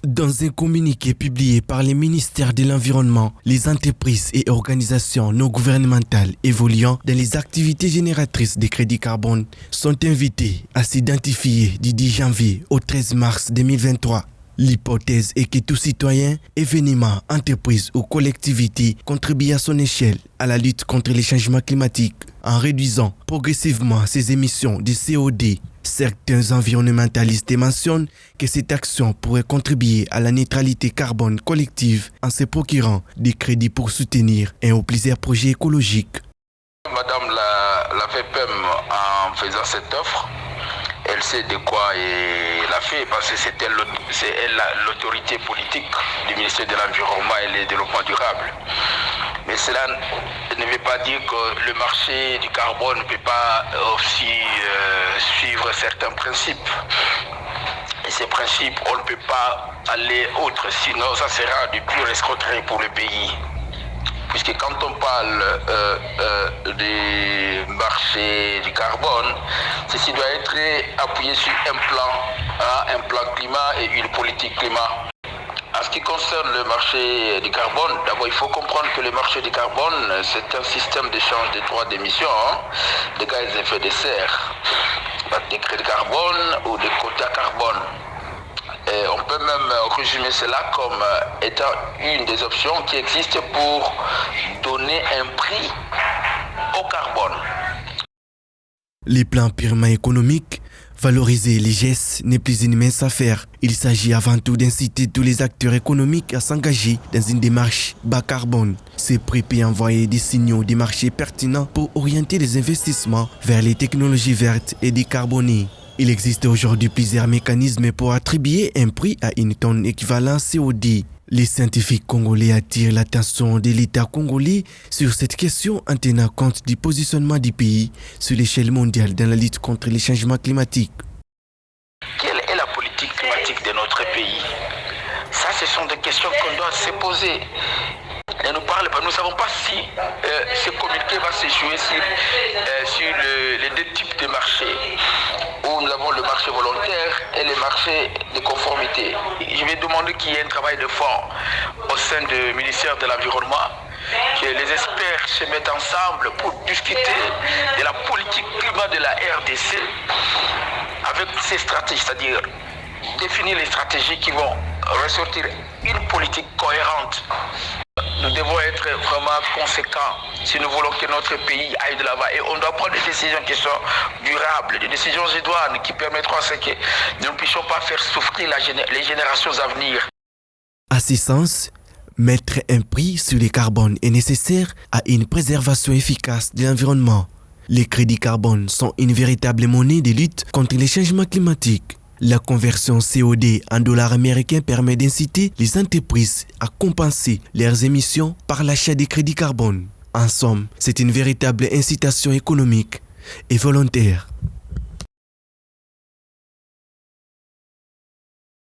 Dans un communiqué publié par les ministères de l'Environnement, les entreprises et organisations non gouvernementales évoluant dans les activités génératrices de crédits carbone sont invitées à s'identifier du 10 janvier au 13 mars 2023. L'hypothèse est que tout citoyen, événement, entreprise ou collectivité contribue à son échelle à la lutte contre les changements climatiques en réduisant progressivement ses émissions de CO2. Certains environnementalistes mentionnent que cette action pourrait contribuer à la neutralité carbone collective en se procurant des crédits pour soutenir un ou plusieurs projets écologiques. Madame la VPM, en faisant cette offre, elle sait de quoi elle a fait parce que c'est elle l'autorité politique du ministère de l'Environnement et du Développement durable. Mais cela ne veut pas dire que le marché du carbone ne peut pas aussi suivre certains principes. Et ces principes, on ne peut pas aller autre, sinon ça sera du pur escroquerie pour le pays. Puisque quand on parle du marché du carbone, ceci doit être appuyé sur un plan climat et une politique climat. En ce qui concerne le marché du carbone, d'abord il faut comprendre que le marché du carbone, c'est un système d'échange de droits d'émission, de gaz à effet de serre, des crédits carbone ou des quotas carbone. Et on peut même résumer cela comme étant une des options qui existe pour donner un prix au carbone. Les plans purement économiques, valoriser les gestes n'est plus une mince affaire. Il s'agit avant tout d'inciter tous les acteurs économiques à s'engager dans une démarche bas carbone. Ces prix peuvent envoyer des signaux des marchés pertinents pour orienter les investissements vers les technologies vertes et décarbonées. Il existe aujourd'hui plusieurs mécanismes pour attribuer un prix à une tonne équivalent CO2. Les scientifiques congolais attirent l'attention de l'État congolais sur cette question en tenant compte du positionnement du pays sur l'échelle mondiale dans la lutte contre les changements climatiques. Quelle est la politique climatique de notre pays? Ça, ce sont des questions qu'on doit se poser. Ne nous parle pas. Nous ne savons pas si ce communiqué va se jouer sur les deux types de marchés, où nous avons le marché volontaire et le marché de conformité. Je vais demander qu'il y ait un travail de fond au sein du ministère de l'Environnement, que les experts se mettent ensemble pour discuter de la politique climat de la RDC avec ces stratégies, c'est-à-dire définir les stratégies qui vont ressortir une politique cohérente. Nous devons être vraiment conséquents si nous voulons que notre pays aille de l'avant. Et on doit prendre des décisions qui sont durables, des décisions idoines qui permettront à ce que nous ne puissions pas faire souffrir les générations à venir. À ce sens, mettre un prix sur le carbone est nécessaire à une préservation efficace de l'environnement. Les crédits carbone sont une véritable monnaie de lutte contre les changements climatiques. La conversion CO2 en dollars américains permet d'inciter les entreprises à compenser leurs émissions par l'achat des crédits carbone. En somme, c'est une véritable incitation économique et volontaire.